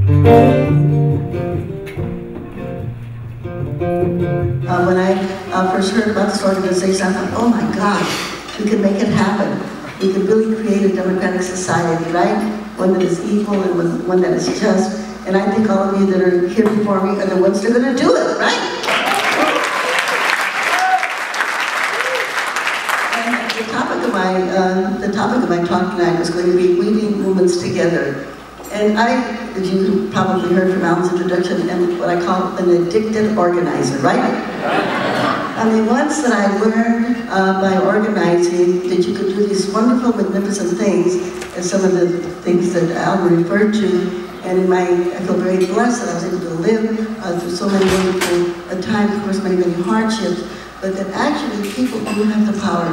When I first heard about this organization, I thought, oh my God, we can make it happen. We can really create a democratic society, right? One that is equal and one that is just. And I think all of you that are here before me are the ones that are going to do it, right? And the topic of my talk tonight is going to be weaving movements together. And I, as you probably heard from Alan's introduction, am what I call an addicted organizer, right? I mean, once that I learned by organizing that you could do these wonderful, magnificent things, and some of the things that Alan referred to, and I feel very blessed that I was able to live through so many wonderful times, of course, many hardships, but that actually people do have the power,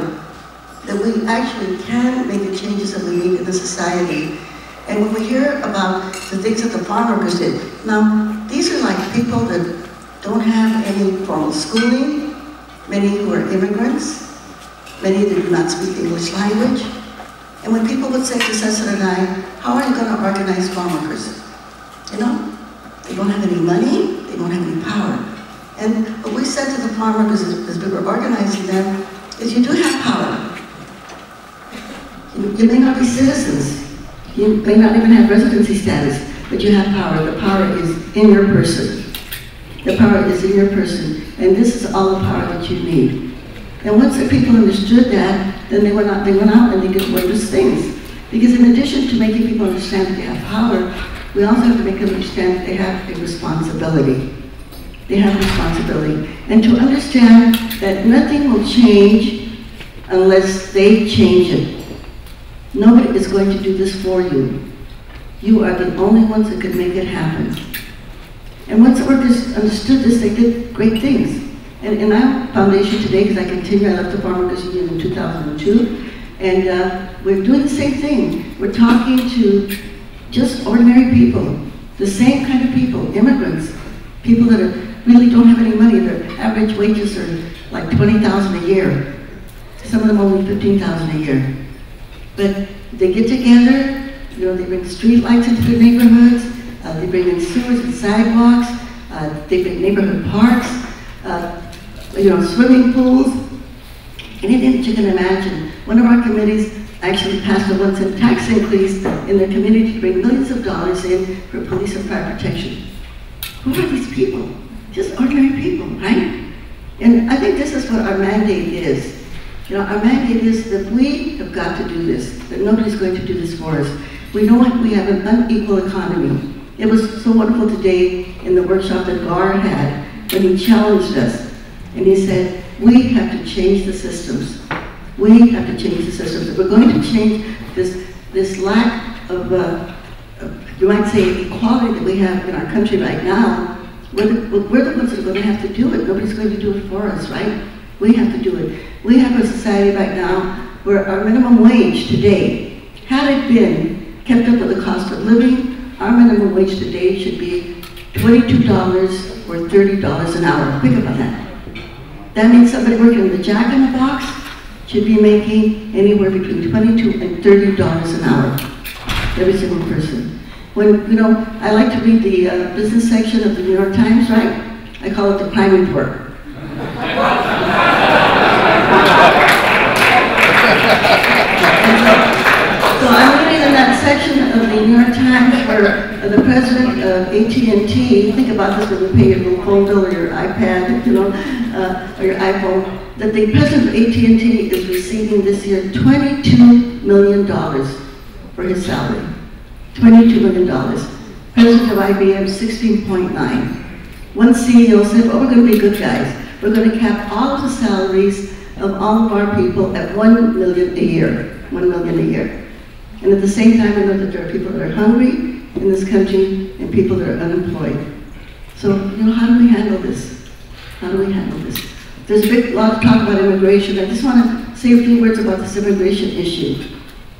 that we actually can make the changes that we need in the society. And when we hear about the things that the farm workers did, now, these are like people that don't have any formal schooling, many who are immigrants, many that do not speak the English language. And when people would say to Cesar and I, how are you going to organize farm workers? You know, they don't have any money, they don't have any power. And what we said to the farm workers as we were organizing them is you do have power. You may not be citizens, you may not even have residency status, but you have power. The power is in your person. The power is in your person. And this is all the power that you need. And once the people understood that, then they went out and they did wondrous things. Because in addition to making people understand that they have power, we also have to make them understand that they have a responsibility. They have a responsibility. And to understand that nothing will change unless they change it. Nobody is going to do this for you. You are the only ones that can make it happen. And once the workers understood this, they did great things. And in our foundation today, because I continue, I left the Farm Workers Union in 2002, and we're doing the same thing. We're talking to just ordinary people, the same kind of people, immigrants, people that really don't have any money. Their average wages are like $20,000 a year. Some of them only $15,000 a year. But they get together, you know, they bring street lights into their neighborhoods, they bring in sewers and sidewalks, they bring neighborhood parks, you know, swimming pools, anything that you can imagine. One of our committees actually passed a one-cent tax increase in their community to bring millions of dollars in for police and fire protection. Who are these people? Just ordinary people, right? And I think this is what our mandate is. You know, our mandate is that we have got to do this, that nobody's going to do this for us. We know we have an unequal economy. It was so wonderful today in the workshop that Gar had when he challenged us. And he said, we have to change the systems. We have to change the systems. If we're going to change this lack of, you might say, equality that we have in our country right now, we're the ones that are going to have to do it. Nobody's going to do it for us, right? We have to do it. We have a society right now where our minimum wage today, had it been kept up with the cost of living, our minimum wage today should be $22 or $30 an hour. Think about that. That means somebody working in the Jack in the Box should be making anywhere between $22 and $30 an hour. Every single person. When, you know, I like to read the business section of the New York Times, right? I call it the crime report. So I'm reading in that section of the New York Times where the president of AT&T, think about this when you pay your phone bill or your iPad, you know, or your iPhone, that the president of AT&T is receiving this year $22 million for his salary. $22 million. President of IBM, 16.9. One CEO said, well, we're going to be good guys. We're going to cap all of the salaries of all of our people at $1 million a year. $1 million a year. And at the same time, we know that there are people that are hungry in this country and people that are unemployed. So, you know, how do we handle this? How do we handle this? There's a lot of talk about immigration. I just want to say a few words about this immigration issue.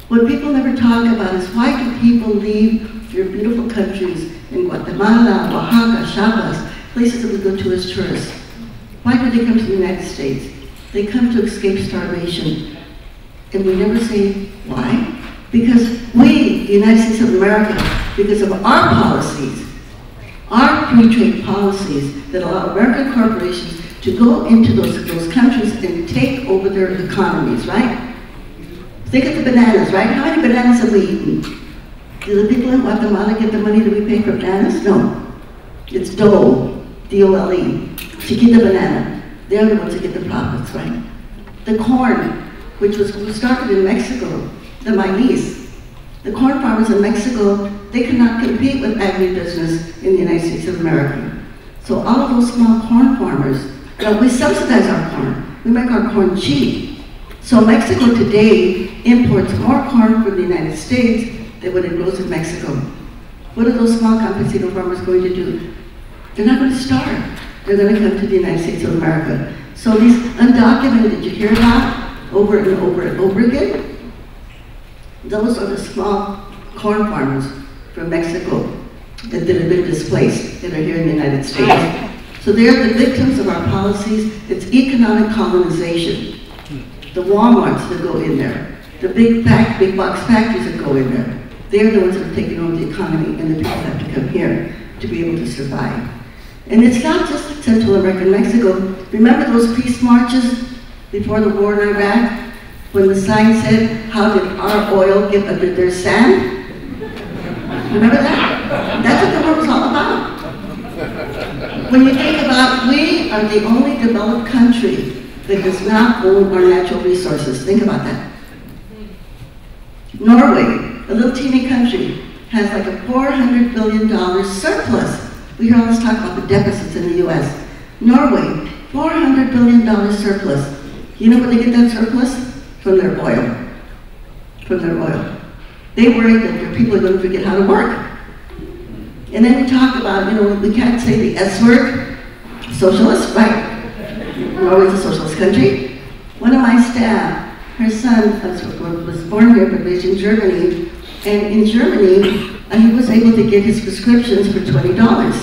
What people never talk about is why do people leave their beautiful countries in Guatemala, Oaxaca, Chiapas, places that we go to as tourists? Why do they come to the United States? They come to escape starvation. And we never say why. Because we, the United States of America, because of our policies, our free trade policies that allow American corporations to go into those countries and take over their economies, right? Think of the bananas, right? How many bananas have we eaten? Do the people in Guatemala get the money that we pay for bananas? No. It's dole, D-O-L-E, Chiquita banana. They're the ones that get the profits, right? The corn, which was started in Mexico, the maíz. The corn farmers in Mexico, they could not compete with agribusiness in the United States of America. So all of those small corn farmers, we subsidize our corn. We make our corn cheap. So Mexico today imports more corn from the United States than what it grows in Mexico. What are those small campesino farmers going to do? They're not going to starve. They're going to come to the United States of America. So these undocumented that you hear about over and over and over again, those are the small corn farmers from Mexico that have been displaced, that are here in the United States. So they're the victims of our policies. It's economic colonization. The Walmarts that go in there, the big box factories that go in there, they're the ones that are taking over the economy, and the people have to come here to be able to survive. And it's not just Central America and Mexico. Remember those peace marches before the war in Iraq, when the sign said, "How did our oil get under their sand?" Remember that? That's what the war was all about. When you think about, we are the only developed country that does not own our natural resources. Think about that. Norway, a little teeny country, has like a $400 billion surplus. We hear all this talk about the deficits in the US. Norway, $400 billion surplus. You know where they get that surplus? From their oil. From their oil. They worry that their people are going to forget how to work. And then we talk about, we can't say the S word, socialist, right? Norway's a socialist country. One of my staff, her son was born here but raised in Germany, and in Germany, he was able to get his prescriptions for $20.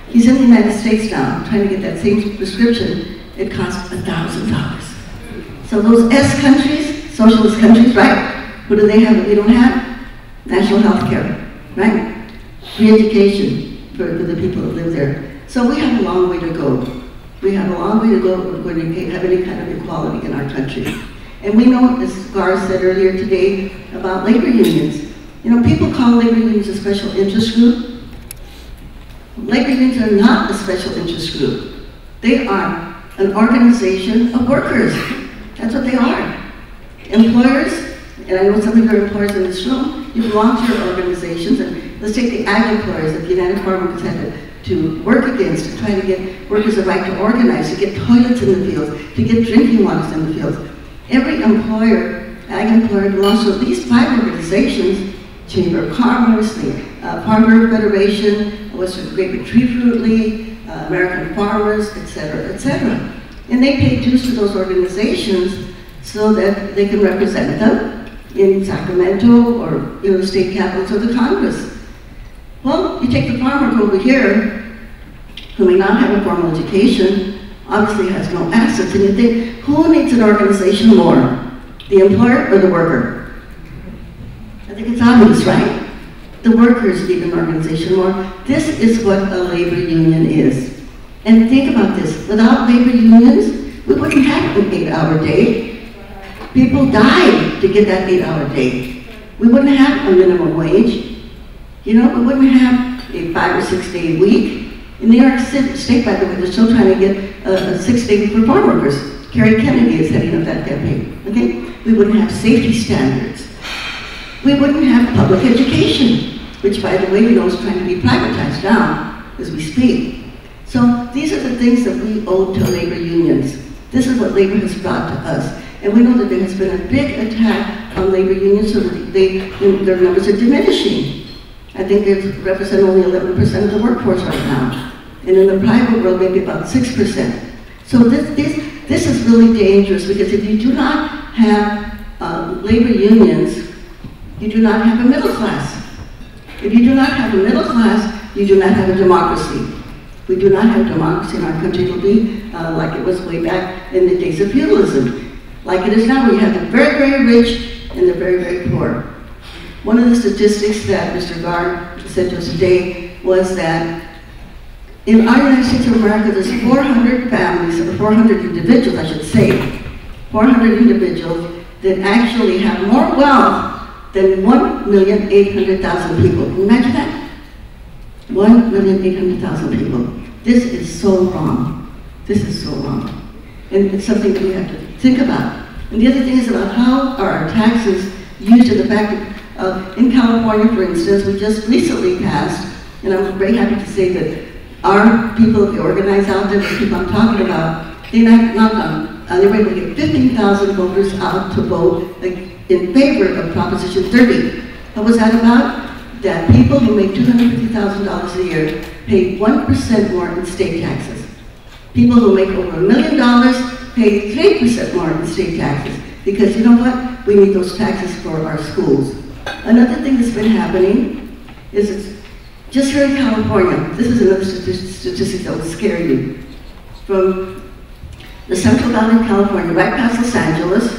He's in the United States now, trying to get that same prescription. It costs $1,000. So those S countries, socialist countries, right? What do they have that we don't have? National health care, right? Free education for the people that live there. So we have a long way to go. We have a long way to go if we're going to have any kind of equality in our country. And we know, as Gar said earlier today, about labor unions. People call labor unions a special interest group. Labor unions are not a special interest group. They are an organization of workers. That's what they are. Employers, and I know some of your employers in this room, you belong to your organizations, and let's take the ag employers that the United Farm Workers had to work against, to try to get workers the right to organize, to get toilets in the fields, to get drinking waters in the fields. Every employer, ag employer, belongs to at least 5 organizations: Chamber of Commerce, the Farmer Federation, Western Grape and Tree Fruit League, American Farmers, etc., etc. And they pay dues to those organizations so that they can represent them in Sacramento or the state capitals of the Congress. Well, you take the farmer over here, who may not have a formal education, obviously has no assets, and you think, who needs an organization more? The employer or the worker? I think it's obvious, right? The workers need an organization more. This is what a labor union is. And think about this, without labor unions, we wouldn't have an 8-hour day. People died to get that 8-hour day. We wouldn't have a minimum wage. We wouldn't have a 5 or 6 day week. In New York State, by the way, they're still trying to get a 6-day week for farm workers. Kerry Kennedy is heading up that campaign, okay? We wouldn't have safety standards. We wouldn't have public education, which, by the way, is trying to be privatized now as we speak. So these are the things that we owe to labor unions. This is what labor has brought to us. And we know that there has been a big attack on labor unions so that their numbers are diminishing. I think they represent only 11% of the workforce right now. And in the private world, maybe about 6%. So this is really dangerous, because if you do not have labor unions, you do not have a middle class. If you do not have a middle class, you do not have a democracy. We do not have democracy in our country. It'll be like it was way back in the days of feudalism. Like it is now, where you have the very, very rich and the very, very poor. One of the statistics that Mr. Gar said to us today was that in our United States of America, there's 400 families, or 400 individuals, I should say, 400 individuals that actually have more wealth than 1,800,000 people. Can you imagine that? 1,800,000 people. This is so wrong. This is so wrong. And it's something that we have to think about. And the other thing is about how are our taxes used in the fact that in California, for instance, we just recently passed, and I'm very happy to say that our people that organize out there, the people I'm talking about, they were able to get 15,000 voters out to vote in favor of Proposition 30. What was that about? That people who make $250,000 a year pay 1% more in state taxes. People who make over $1 million pay 3% more in state taxes. Because you know what? We need those taxes for our schools. Another thing that's been happening is it's just here in California, this is another statistic that will scare you. From the Central Valley of California, right past Los Angeles,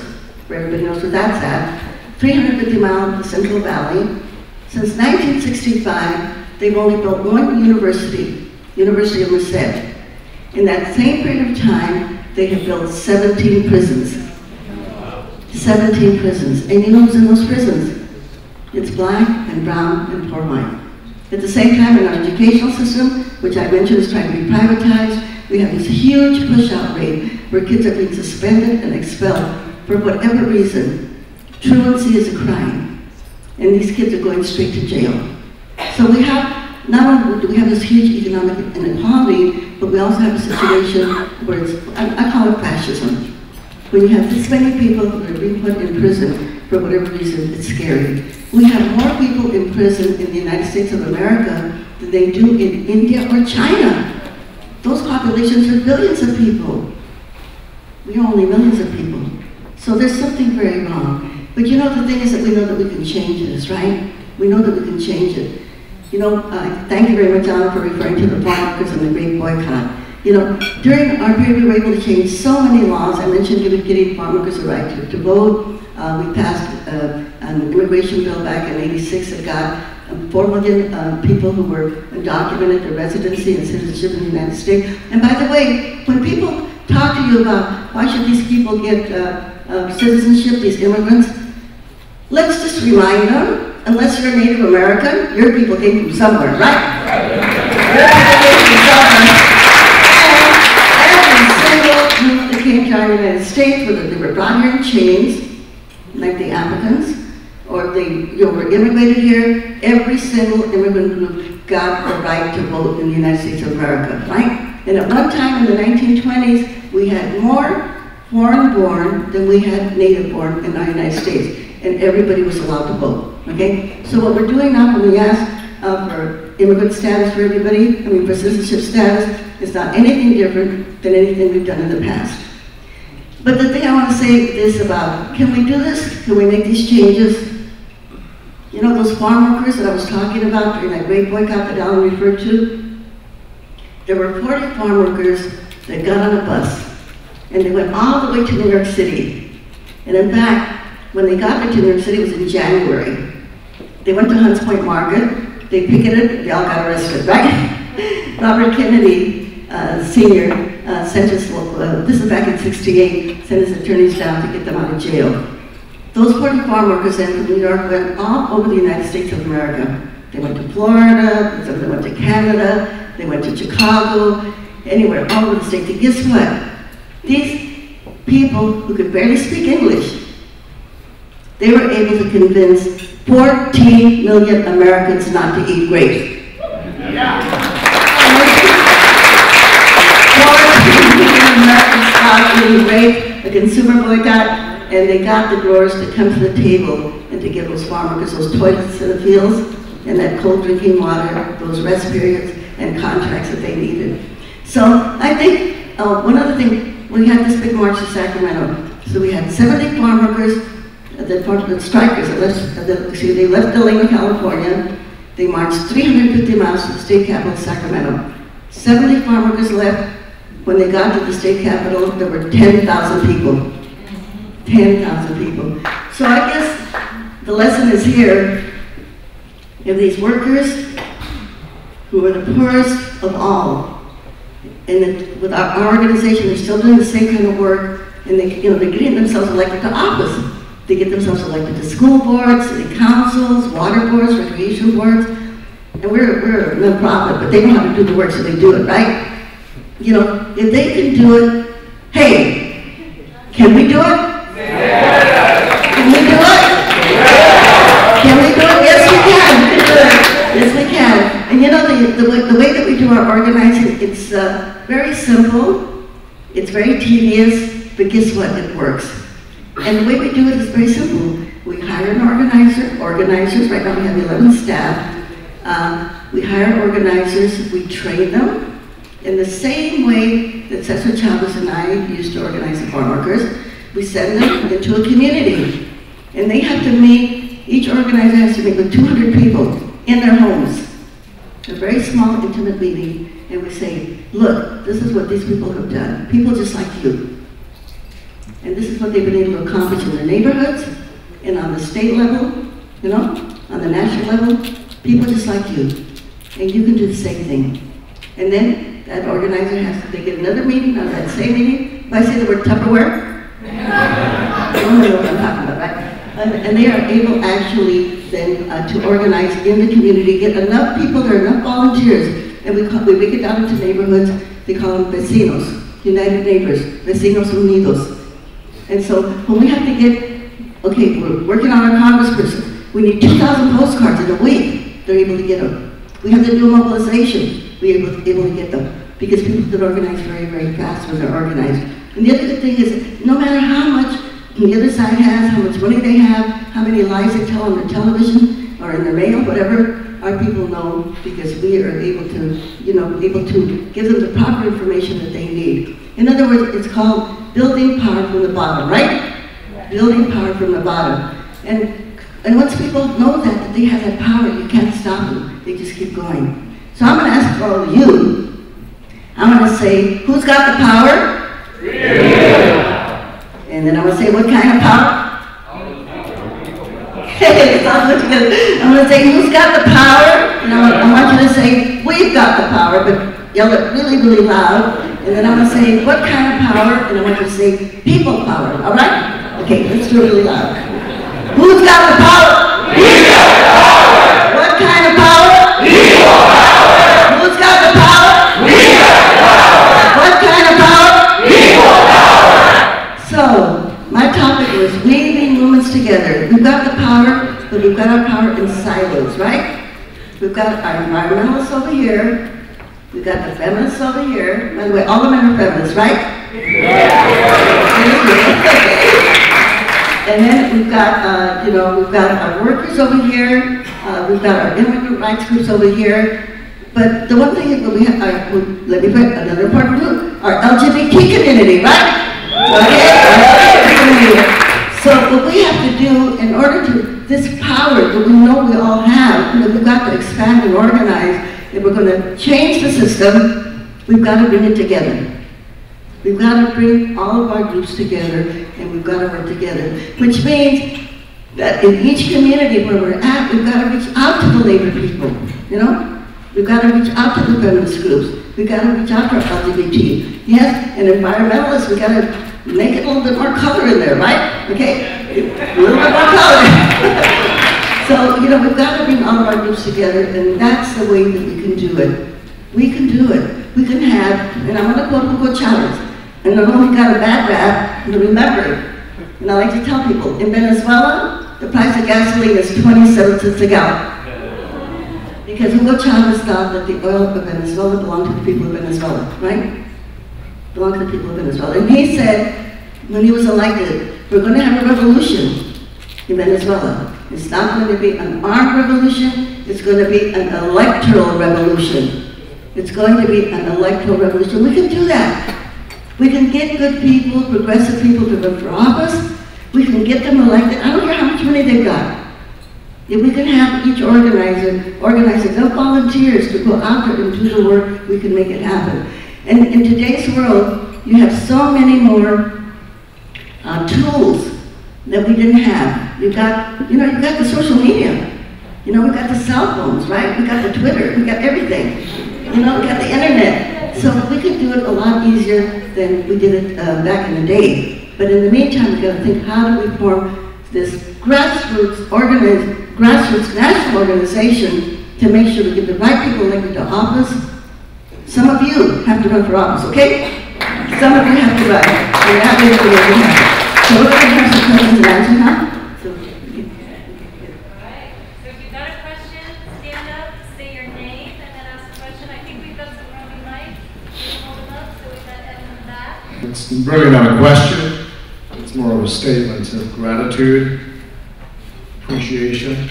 where everybody knows where that's at, 350 miles of the Central Valley. Since 1965, they've only built one university, University of Merced. In that same period of time, they have built 17 prisons. 17 prisons. And you know who's in those prisons? It's black and brown and poor white. At the same time, in our educational system, which I mentioned is trying to be privatized, we have this huge push-out rate where kids are being suspended and expelled for whatever reason. Truancy is a crime, and these kids are going straight to jail. So we have, not only do we have this huge economic inequality, but we also have a situation where it's, I call it fascism. When you have this many people that are being put in prison for whatever reason, it's scary. We have more people in prison in the United States of America than they do in India or China. Those populations are billions of people. We are only millions of people. So there's something very wrong. But you know, the thing is that we know that we can change this, right? We know that we can change it. You know, thank you very much, Alan, for referring to the farm workers and the great boycott. You know, during our period, we were able to change so many laws. I mentioned getting farm workers the right to vote. We passed an immigration bill back in '86 that got 4 million people who were undocumented their residency and citizenship in the United States. And by the way, when people talk to you about why should these people get citizenship, these immigrants, let's just remind them, unless you're a Native American, your people came from somewhere, right? Your people came from somewhere. And every single group that came to our United States, whether they were brought here in chains, like the Africans, or they were immigrated here, every single immigrant group got the right to vote in the United States of America, right? And at one time in the 1920s, we had more foreign-born than we had native-born in our United States, and everybody was allowed to vote, okay? So what we're doing now when we ask for immigrant status for everybody, for citizenship status, is not anything different than anything we've done in the past. But the thing I want to say is about, can we do this? Can we make these changes? You know those farm workers that I was talking about during that great boycott that Alan referred to? There were 40 farm workers that got on a bus, and they went all the way to New York City. And in fact, when they got there to New York City, it was in January. They went to Hunts Point Market, they picketed, they all got arrested, right? Robert Kennedy, Sr., sent his, this is back in '68, sent his attorneys down to get them out of jail. Those 40 farm workers then from New York went all over the United States of America. They went to Florida, some of them went to Canada, they went to Chicago, anywhere, all over the state. And guess what? These people who could barely speak English, they were able to convince 14 million Americans not to eat grapes. Yeah. 14 million Americans stopped eating grapes, a consumer boycott, and they got the growers to come to the table and to give those farm workers those toilets in the fields and that cold drinking water, those rest periods and contracts that they needed. So I think one other thing, we had this big march in Sacramento. So we had 70 farm workers, the strikers, they left Delano, California. They marched 350 miles to the state capital, Sacramento. 70 farm workers left. When they got to the state capitol, there were 10,000 people. 10,000 people. So I guess the lesson is here, if these workers who are the poorest of all. And with our organization, they're still doing the same kind of work, and they're getting themselves elected to office. They get themselves elected to school boards, city councils, water boards, recreation boards. And we're a non-profit, but they know how to do the work, so they do it, right? If they can do it, hey, can we do it? Yeah. Can we do it? Yeah. Can we do it? Yes, we can. We can do it. Yes, we can. And the way that we do our organizing, it's very simple, it's very tedious, but guess what? It works. And the way we do it is very simple. We hire an organizers, right now we have 11 staff. We hire organizers, we train them in the same way that Cesar Chavez and I used to organize the farm workers. We send them into a community, and they have to meet, each organizer has to meet with 200 people in their homes. A very small, intimate meeting, and we say, look, this is what these people have done. People just like you. And this is what they've been able to accomplish in their neighborhoods, and on the state level, on the national level, people just like you. And you can do the same thing. And then that organizer they get another meeting on that same meeting. If I say the word Tupperware, you know what I'm talking about, right? And they are able actually then to organize in the community, get enough people, there are enough volunteers, and we break it down into neighborhoods. They call them vecinos, united neighbors, vecinos unidos. And so when we have to get, okay, we're working on our congressperson, we need 2,000 postcards in a week, they're able to get them. We have to do mobilization, we're able to get them, because people can organize very, very fast when they're organized. And the other good thing is, no matter how much the other side has, how much money they have, how many lies they tell on their television or in their mail, whatever, our people know, because we are able to, able to give them the proper information that they need. In other words, it's called building power from the bottom, right? Yeah. Building power from the bottom. And once people know that they have that power, you can't stop them. They just keep going. So I'm going to ask all of you, I'm going to say, who's got the power? Yeah. And then I'm going to say, what kind of power? I'm going to say, who's got the power? And I want you to say, we've got the power, but yell it really, really loud. And then I'm going to say, what kind of power? And I want you to say, people power, all right? Okay, let's do it really loud. Who's got the power? We got the power! What kind of power? People power! Who's got the power? We got the power! What kind of power? People power! So, my topic was weaving movements together. We've got the power, but we've got our power in silos, right? We've got our environmentalists over here. We've got the feminists over here. By the way, all the men are feminists, right? And then we've got, we've got our workers over here. We've got our immigrant rights groups over here. But the one thing that we have, let me put another important group, our LGBT community, right? Okay? So what we have to do in order to, this power that we know we all have, we've got to expand and organize. If we're going to change the system, we've got to bring it together. We've got to bring all of our groups together, and we've got to work together. Which means that in each community where we're at, we've got to reach out to the labor people, We've got to reach out to the feminist groups. We've got to reach out to our LGBT. Yes, and environmentalists, we've got to make it a little bit more color in there, right? Okay? A little bit more color. So, we've got to bring all of our groups together, and that's the way that we can do it. We can do it. We can have, and I'm going to quote Hugo Chavez, and I know he got a bad rap, but remember it. And I like to tell people, in Venezuela, the price of gasoline is 27 cents a gallon. Because Hugo Chavez thought that the oil of Venezuela belonged to the people of Venezuela, right? Belonged to the people of Venezuela. And he said, when he was elected, we're going to have a revolution in Venezuela. It's not going to be an armed revolution, it's going to be an electoral revolution. It's going to be an electoral revolution. We can do that. We can get good people, progressive people to run for office. We can get them elected. I don't care how much money they've got. If we can have each organizer organize enough volunteers to go out there and do the work, we can make it happen. And in today's world, you have so many more tools that we didn't have. You've got the social media. You know, we got the cell phones, right? We got the Twitter, we got everything. You know, we got the internet. So we could do it a lot easier than we did it back in the day. But in the meantime, we got to think, how do we form this grassroots national organization to make sure we get the right people elected to office? Some of you have to run for office, okay? Some of you have to run. And that is the way we have it. So we're going to have some questions and answers now. It's really not a question, it's more of a statement of gratitude, appreciation,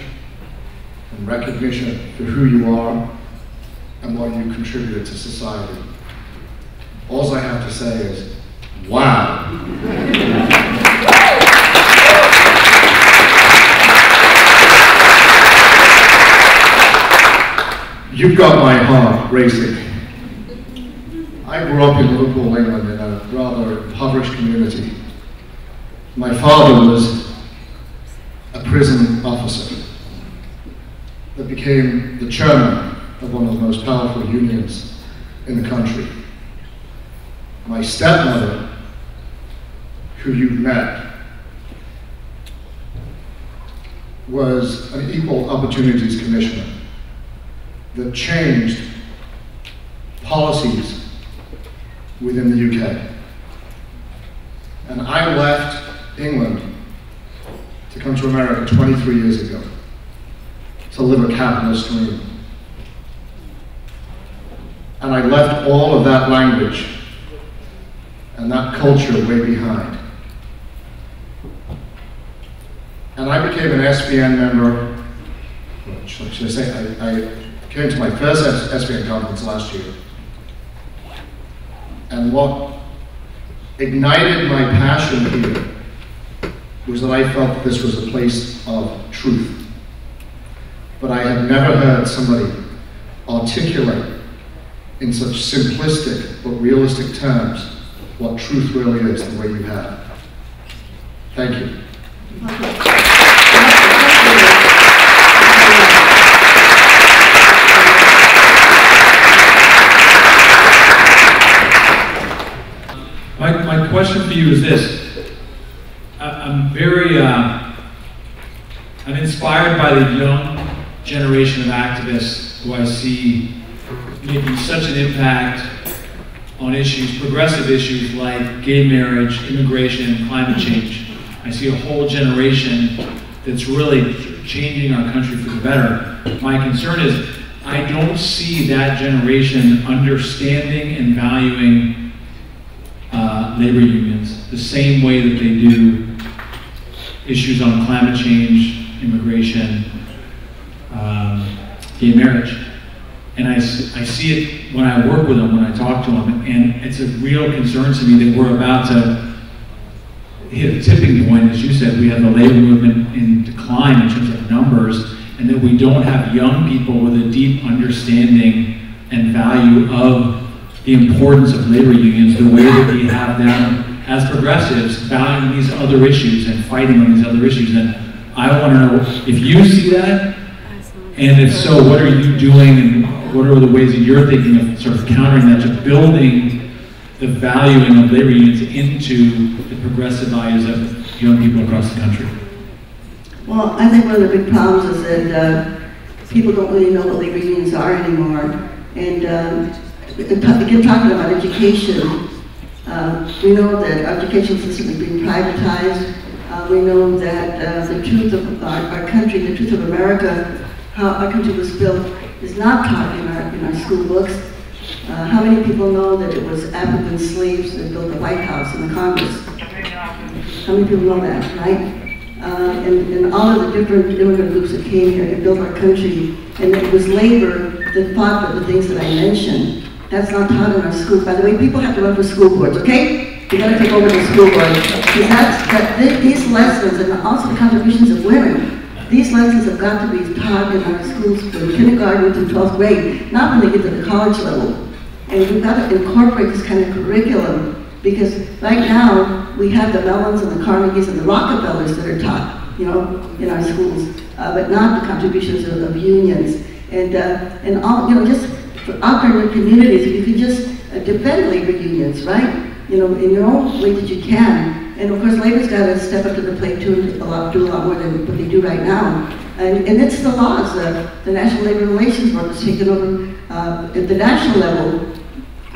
and recognition for who you are and what you contribute to society. All I have to say is, wow! You've got my heart racing. I grew up in Liverpool, England, in a rather impoverished community. My father was a prison officer that became the chairman of one of the most powerful unions in the country. My stepmother, who you met, was an equal opportunities commissioner that changed policies within the UK. And I left England to come to America 23 years ago to live a capitalist dream. And I left all of that language and that culture way behind. And I became an SVN member, what should I say, I came to my first SVN conference last year. And what ignited my passion here was that I felt that this was a place of truth. But I have never heard somebody articulate in such simplistic but realistic terms what truth really is the way you have. Thank you. My question for you is this. I'm inspired by the young generation of activists who I see making such an impact on issues, progressive issues like gay marriage, immigration, and climate change. I see a whole generation that's really changing our country for the better. My concern is I don't see that generation understanding and valuing labor unions the same way that they do issues on climate change, immigration, gay marriage. And I see it when I work with them, when I talk to them, and it's a real concern to me that we're about to hit a tipping point. As you said, we have the labor movement in decline in terms of numbers, and that we don't have young people with a deep understanding and value of the importance of labor unions, the way that we have them as progressives valuing these other issues and fighting on these other issues. And I want to know if you see that, and if so, what are you doing, and what are the ways that you're thinking of sort of countering that, to building the valuing of labor unions into the progressive values of young people across the country? Well, I think one of the big problems is that people don't really know what labor unions are anymore. And again, talking about education, we know that our education system is being privatized. We know that the truth of our country, the truth of America, how our country was built, is not taught in our school books. How many people know that it was African slaves that built the White House and the Congress? How many people know that, right? And all of the different immigrant groups that came here and built our country, and it was labor that fought for the things that I mentioned. That's not taught in our schools. By the way, people have to run for school boards, okay? You gotta take over the school board. Because these lessons, and also the contributions of women, these lessons have got to be taught in our schools from kindergarten to 12th grade, not when they get to the college level. And we've got to incorporate this kind of curriculum, because right now, we have the Mellons and the Carnegies and the Rockefellers that are taught, you know, in our schools. but not the contributions of unions. And all, you know, just out there in the communities, if you could just defend labor unions, right? You know, in your own way that you can. And of course, labor's got to step up to the plate too, do a lot more than what they do right now. And it's the laws. The National Labor Relations Board was taken over at the national level,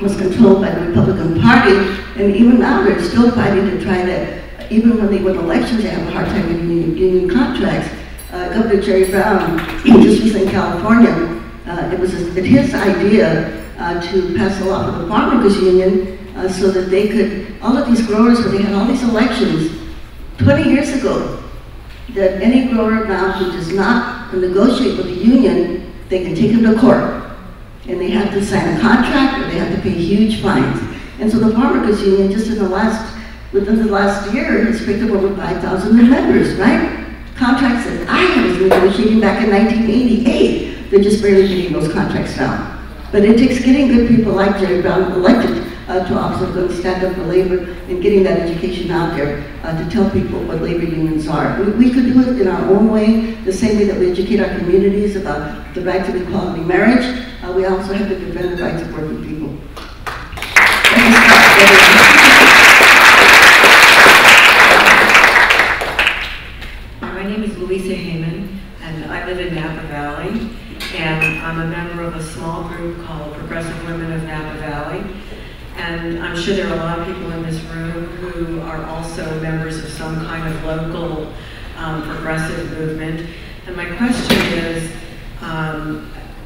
was controlled by the Republican Party, and even now they're still fighting to try to, even when they win elections, they have a hard time getting union contracts. Governor Jerry Brown, just was in California, it was his idea to pass a law for the farm workers union so that they could, all of these growers, when they had all these elections 20 years ago, that any grower now who does not negotiate with the union, they can take him to court. And they have to sign a contract or they have to pay huge fines. And so the farm workers union, just within the last year, has picked up over 5,000 new members, right? Contracts that I was negotiating back in 1988, they're just barely getting those contracts now. But it takes getting good people like Jerry Brown elected to office that are going to stand up for labor and getting that education out there to tell people what labor unions are. We could do it in our own way, the same way that we educate our communities about the right to equality marriage. We also have to defend the rights of working people. My name is Louisa Heyman, and I live in Napa Valley, and I'm a member of a small group called Progressive Women of Napa Valley. And I'm sure there are a lot of people in this room who are also members of some kind of local progressive movement. And my question is,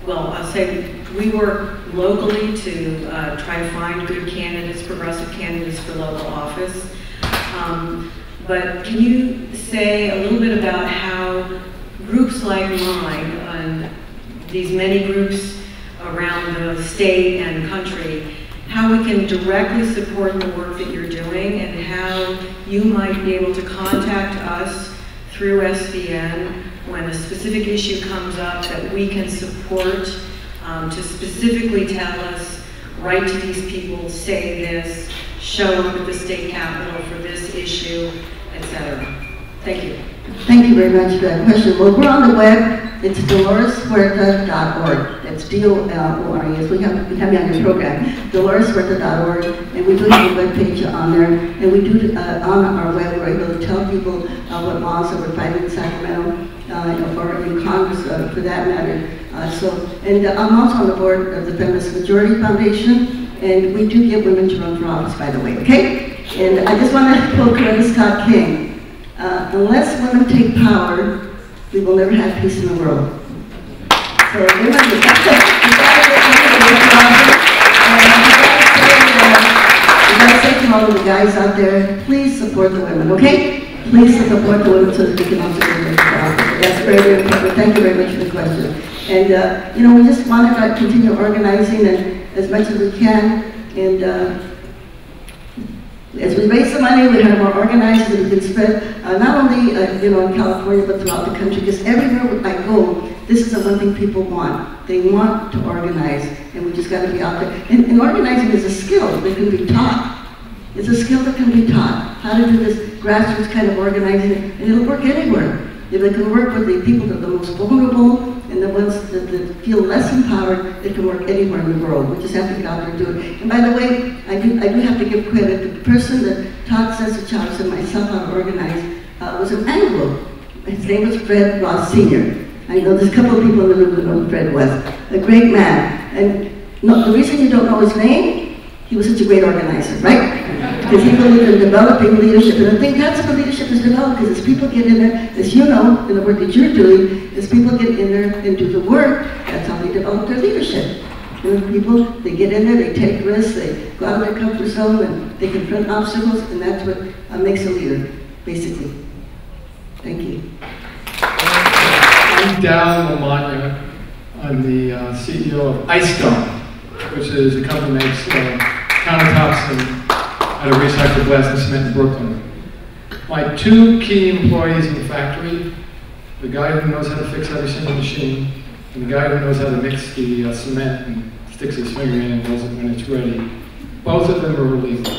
well, I'll say we work locally to try to find good candidates, progressive candidates for local office. But can you say a little bit about how groups like mine, and these many groups around the state and country, how we can directly support the work that you're doing and how you might be able to contact us through SVN when a specific issue comes up that we can support to specifically tell us, write to these people, say this, show up at the state capitol for this issue, etc. Thank you. Thank you very much for that question. Well, we're on the web. It's DoloresHuerta.org. That's D-O-L-O-R-E-S. We have you on your program, DoloresHuerta.org, and we do have a web page on there. And we do, on our web, we're able to tell people what laws that we're fighting in Sacramento, or in Congress for that matter. And I'm also on the board of the Feminist Majority Foundation, and we do get women to run for office, by the way, okay? And I just want to quote Coretta Scott King. Unless women take power, we will never have peace in the world. So women, we gotta get women to office. We gotta say to all of the guys out there, please support the women, okay? Please support the women so that we can also get women to office. That's very, very important. Thank you very much for the question. And you know, we just want to continue organizing and as much as we can. And as we raise the money, we have more organized and we can spread not only you know, in California but throughout the country. Because everywhere I go, this is the one thing people want. They want to organize, and we just got to be out there. And organizing is a skill that can be taught. It's a skill that can be taught. How to do this grassroots kind of organizing, and it'll work anywhere. If it can work with the people that are the most vulnerable and the ones that feel less empowered, it can work anywhere in the world. We just have to get out there and do it. And by the way, I do have to give credit to the person that taught Cesar Chavez and myself how to organize was an Anglo. His name was Fred Ross Sr. I know there's a couple of people in the room who know who Fred was. A great man. And no, the reason you don't know his name, he was such a great organizer, right? Because he believed in developing leadership. And I think that's how leadership is developed, because as people get in there, as you know, in the work that you're doing, as people get in there and do the work, that's how they develop their leadership. You know, people, they get in there, they take risks, they go out of their comfort zone, and they confront obstacles, and that's what makes a leader, basically. Thank you. I'm Dal Lamagna. I'm the CEO of Ice Dome, which is a company that makes countertops and out of recycled glass and cement in Brooklyn. My two key employees in the factory, the guy who knows how to fix every single machine, and the guy who knows how to mix the cement and sticks his finger in and does it when it's ready, both of them are illegal.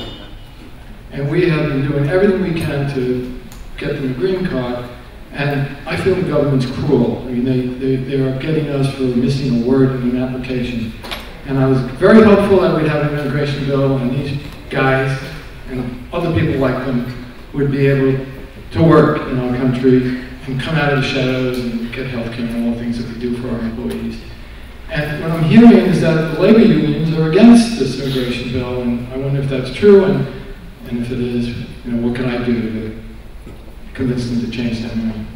And we have been doing everything we can to get them a green card, And I feel the government's cruel. I mean, they are getting us for missing a word in an application. And I was very hopeful that we'd have an immigration bill, and these guys and other people like them would be able to work in our country and come out of the shadows and get health care and all the things that we do for our employees. And what I'm hearing is that the labor unions are against this immigration bill, and I wonder if that's true, and if it is, what can I do to convince them to change that mind?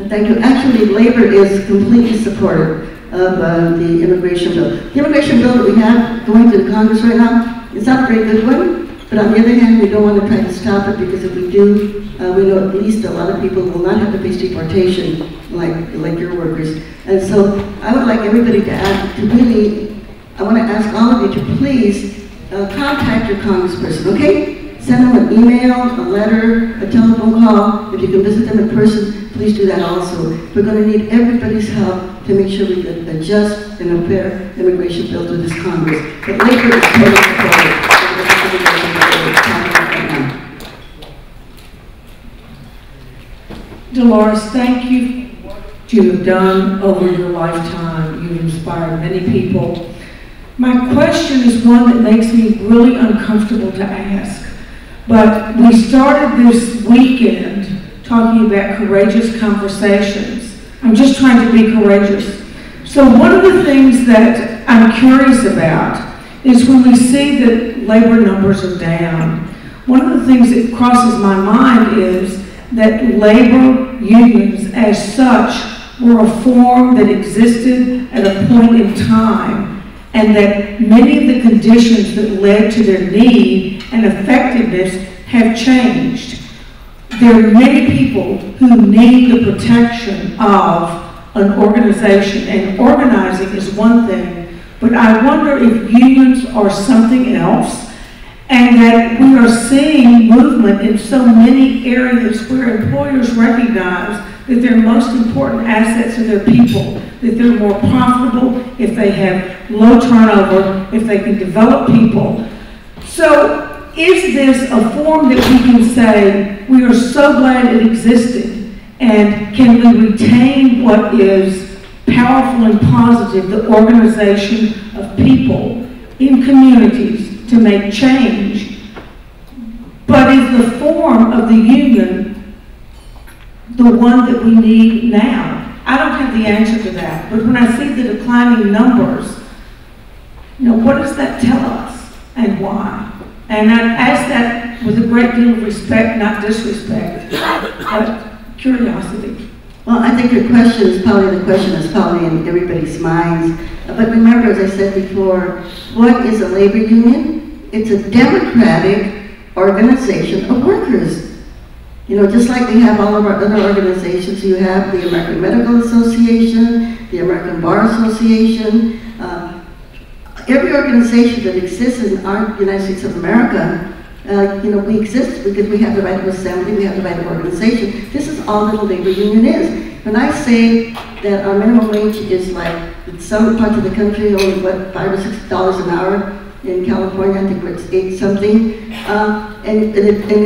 Thank you. Actually, labor is completely supportive of the immigration bill. The immigration bill that we have going to Congress right now is not a very good one, but on the other hand, we don't want to try to stop it, because if we do, we know at least a lot of people will not have to face deportation like your workers. And so I would like everybody to I want to ask all of you to please contact your congressperson, okay? Send them an email, a letter, a telephone call. If you can visit them in person, please do that also. We're going to need everybody's help to make sure we get a just and a fair immigration bill to this Congress. But labor is totally supportive. Dolores, thank you for what you have done over your lifetime. You've inspired many people. My question is one that makes me really uncomfortable to ask. But we started this weekend talking about courageous conversations. I'm just trying to be courageous. So one of the things that I'm curious about is when we see that labor numbers are down, one of the things that crosses my mind is that labor unions as such were a form that existed at a point in time, and that many of the conditions that led to their need and effectiveness have changed. There are many people who need the protection of an organization, and organizing is one thing, but I wonder if unions are something else, and that we are seeing movement in so many areas where employers recognize that their most important assets are their people, that they're more profitable if they have low turnover, if they can develop people. So is this a form that we can say, we are so glad it existed, and can we retain what is powerful and positive, the organization of people in communities to make change, but is the form of the union the one that we need now? I don't have the answer to that, but when I see the declining numbers, what does that tell us and why? And I ask that with a great deal of respect, not disrespect, but curiosity. Well, I think your question is probably the question that's probably in everybody's minds. But remember, as I said before, what is a labor union? It's a democratic organization of workers. Just like we have all of our other organizations, you have the American Medical Association, the American Bar Association. Every organization that exists in our United States of America, we exist because we have the right of assembly, we have the right of organization. This is all that a labor union is. When I say that our minimum wage is like, in some parts of the country, only $5 or $6 an hour. In California, I think it's 8 something. And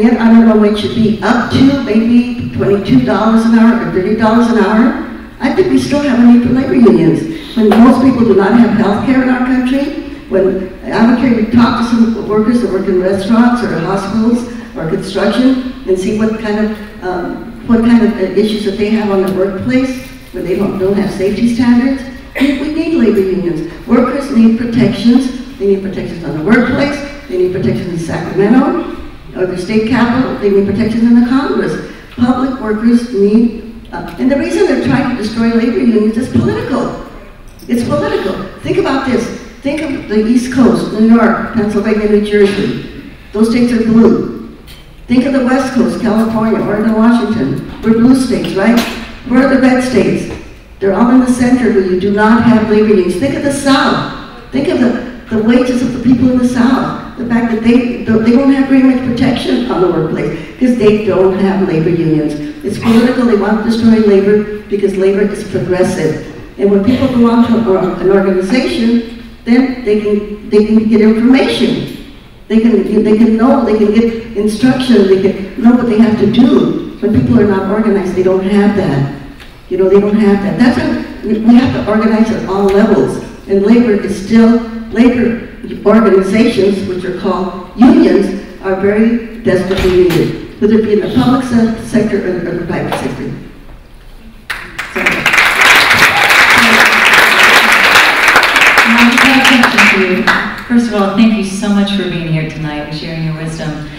yet our minimum wage should be up to maybe $22 an hour or $30 an hour. I think we still have a need for labor unions. When most people do not have health care in our country, when I don't care if you talk to some workers that work in restaurants or hospitals or construction and see what kind of issues that they have on the workplace when they don't have safety standards. We need labor unions. Workers need protections. They need protections on the workplace. They need protections in Sacramento or the state capitol. They need protections in the Congress. Public workers need, and the reason they're trying to destroy labor unions is political. It's political. Think about this. Think of the East Coast, New York, Pennsylvania, New Jersey. Those states are blue. Think of the West Coast, California, Oregon, Washington. We're blue states, right? Where are the red states? They're all in the center where you do not have labor unions. Think of the South. Think of the wages of the people in the South. The fact that they don't have very much protection on the workplace because they don't have labor unions. It's political. They want to destroy labor because labor is progressive. And when people go on to an organization, then they can get information. They can know, they can get instruction, they can know what they have to do. When people are not organized, they don't have that. You know, they don't have that. That's why we have to organize at all levels. And labor is still, labor organizations, which are called unions, are very desperately needed, whether it be in the public sector or the private sector. First of all, thank you so much for being here tonight and sharing your wisdom.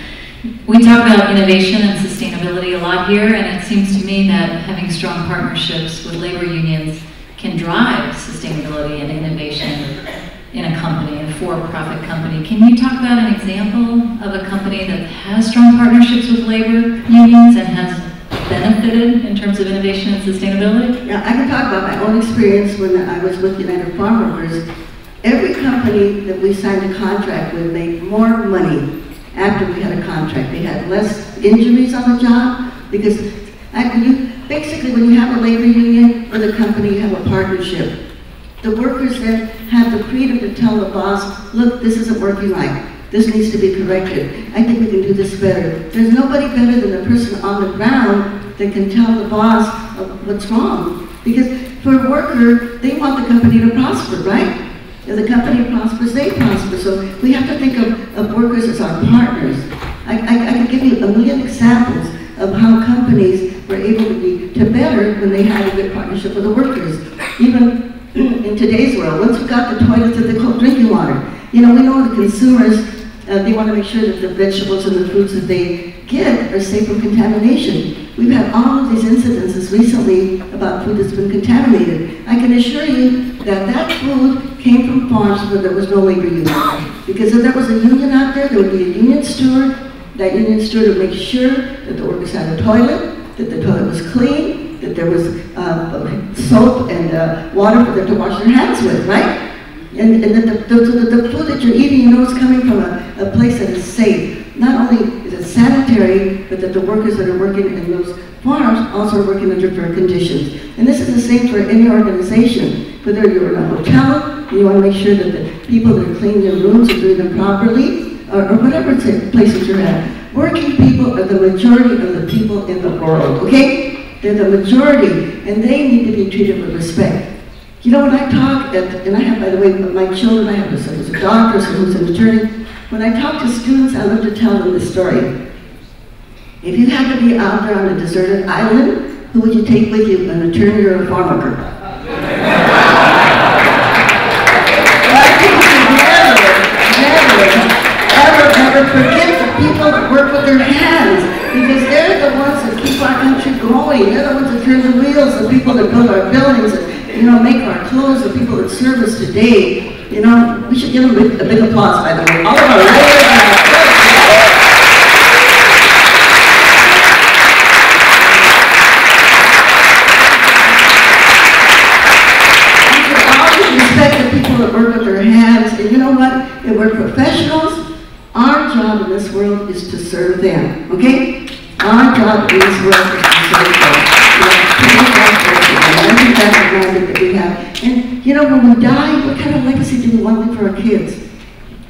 We talk about innovation and sustainability a lot here, and it seems to me that having strong partnerships with labor unions can drive sustainability and innovation in a company, a for-profit company. Can you talk about an example of a company that has strong partnerships with labor unions and has benefited in terms of innovation and sustainability? Yeah, I can talk about my own experience when I was with United Farm Workers. Every company that we signed a contract with made more money after we had a contract. They had less injuries on the job because basically when you have a labor union with a company, you have a partnership. The workers then have the freedom to tell the boss, look, this isn't working right. This needs to be corrected. I think we can do this better. There's nobody better than the person on the ground that can tell the boss what's wrong. Because for a worker, they want the company to prosper, right? If the company prospers, they prosper. So we have to think of workers as our partners. I can give you a million examples of how companies were able to better when they had a good partnership with the workers. Even in today's world, once we got the toilets and the cold drinking water, you know, we know the consumers, they want to make sure that the vegetables and the fruits that they get are safe from contamination. We've had all of these incidences recently about food that's been contaminated. I can assure you that that food came from farms where there was no labor union. Because if there was a union out there would be a union steward. That union steward would make sure that the workers had a toilet, that the toilet was clean, that there was soap and water for them to wash their hands with, right? And that the food that you're eating, you know, is coming from a place that is safe. Not only is it sanitary, but that the workers that are working in those farms also are working under fair conditions. And this is the same for any organization. Whether you're in a hotel, you want to make sure that the people that are cleaning their rooms are doing them properly, or whatever place that you're at. Working people are the majority of the people in the world, okay? They're the majority, and they need to be treated with respect. You know, when I talk, and I have, by the way, my children, I have who's a doctor, who's an attorney. When I talk to students, I love to tell them this story. If you had to be out there on a deserted island, who would you take with you, an attorney or a farm worker? Never forget the people that work with their hands, because they're the ones that keep our country going. They're the ones that turn the wheels, the people that build our buildings, that, you know, make our clothes, the people that serve us today. You know, we should give them a big applause, by the way. All of our lawyers and our respect the people that work with their hands, and you know what? If we're professionals, our job in this world is to serve them, okay? Our job in this world is to serve them. I think that's the magic that we have. And you know, when we die, what kind of legacy do we want to leave for our kids?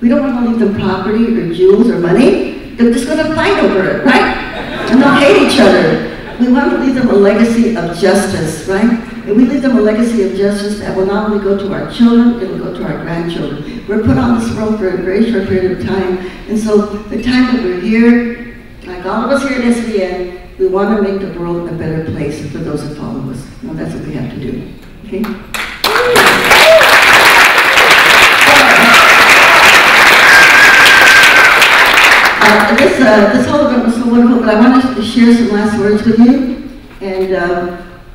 We don't want to leave them property or jewels or money. They're just going to fight over it, right? And they'll hate each other. We want to leave them a legacy of justice, right? And we leave them a legacy of justice that will not only go to our children, it will go to our grandchildren. We're put on this world for a very short period of time, and so the time that we're here, like all of us here at SVN, we want to make the world a better place for those that follow us. Now that's what we have to do, okay? This whole event was so wonderful, but I wanted to share some last words with you. And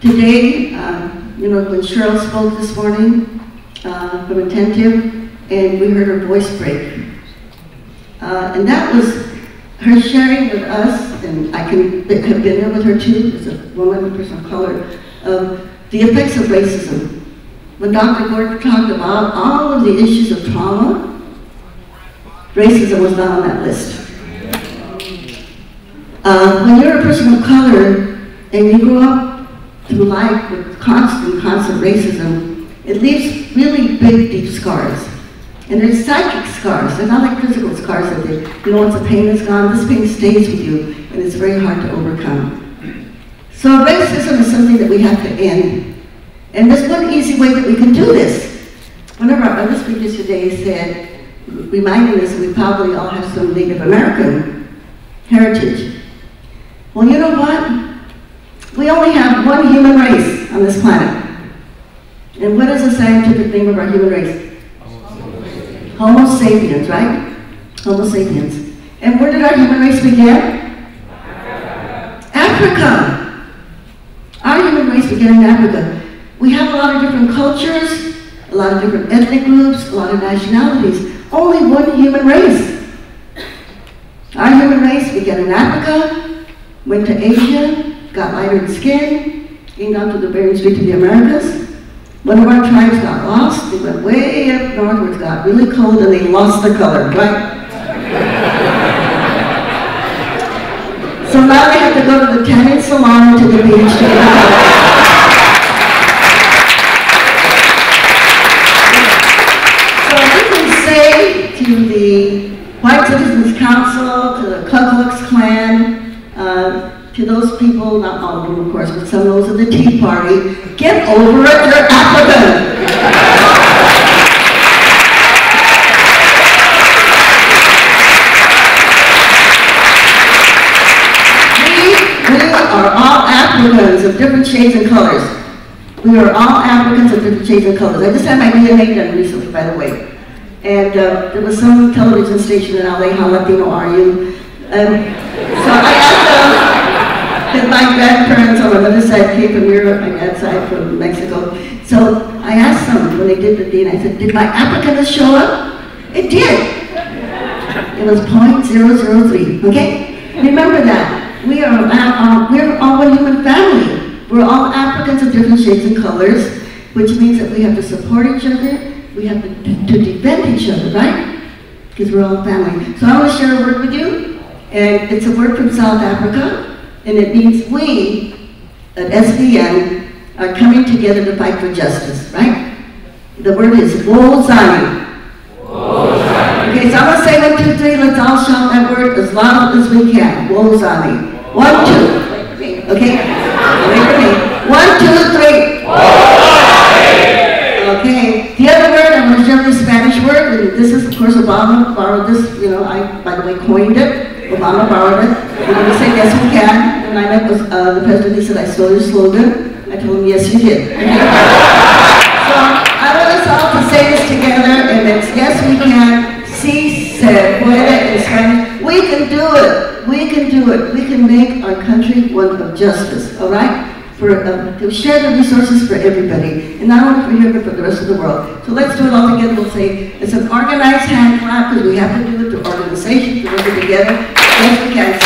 today, you know, when Cheryl spoke this morning from Attentive, and we heard her voice break. And that was her sharing with us, and I can have been there with her too, as a woman, a person of color, of the effects of racism. When Dr. Gordon talked about all of the issues of trauma, racism was not on that list. When you're a person of color and you grow up through life with constant racism, it leaves really big, deep scars. And they're psychic scars. They're not like physical scars that you know, once the pain is gone, this pain stays with you, and it's very hard to overcome. So racism is something that we have to end. And there's one easy way that we can do this. One of our other speakers today said, reminding us that we probably all have some Native American heritage. Well, you know what? We only have one human race on this planet. And what is the scientific name of our human race? Homo sapiens, right? Homo sapiens. And where did our human race begin? Africa. Our human race began in Africa. We have a lot of different cultures, a lot of different ethnic groups, a lot of nationalities. Only one human race. Our human race began in Africa, went to Asia, got lighter in skin, came down to the Bering Strait to the Americas. One of our tribes got lost. They went way up north where it got really cold and they lost their color, right? So now they have to go to the tanning salon to the beach to get color. To the White Citizens Council, to the Ku Klux Klan, to those people, not all of them of course, but some of those of the Tea Party, get over it, you're African. We are all Africans of different shades and colors. We are all Africans of different shades and colors. I just had my DNA done recently, by the way. And there was some television station in LA, how Latino are you? So I asked them, because my grandparents on my mother's side came from Europe, my dad's side from Mexico. So I asked them when they did the DNA, I said, did my Africanness show up? It did. It was 0.003, okay? Remember that. We're all one human family. We're all Africans of different shades and colors, which means that we have to support each other. We have to defend each other, right? Because we're all family. So I want to share a word with you, and it's a word from South Africa, and it means we at SVN are coming together to fight for justice, right? The word is Wozani. Okay, so I'm going to say 1, 2, 3, let's all shout that word as loud as we can. Wozani. 1, 2. Wait for me, okay? Wait for me. 1, 2, 3. Wozani. Okay, the other word, I'm going to share the Spanish word, and this is, of course, Obama borrowed this, you know, I, by the way, coined it. Obama borrowed it. We're going to say, yes, we can. When I met with the president, he said, I stole your slogan. I told him, yes, you did. Okay. So I want us all to say this together, and it's, yes, we can. Si se puede in Spanish. We can do it. We can do it. We can make our country one of justice, all right? To share the resources for everybody, and not only for here, but for the rest of the world. So let's do it all together. We'll say, it's an organized hand clap, because we have to do it through organization, to work it together. Yes, we can.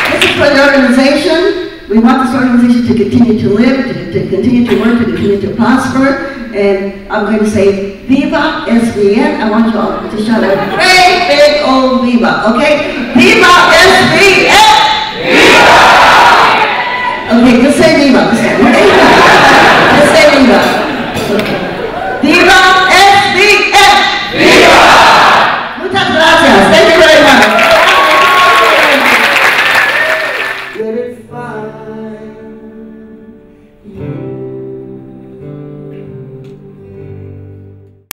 This is for the organization. We want this organization to continue to live, to continue to work, to continue to prosper. And I'm going to say, Viva SVN. I want you all to shout out, great big old Viva, okay? Viva SVN!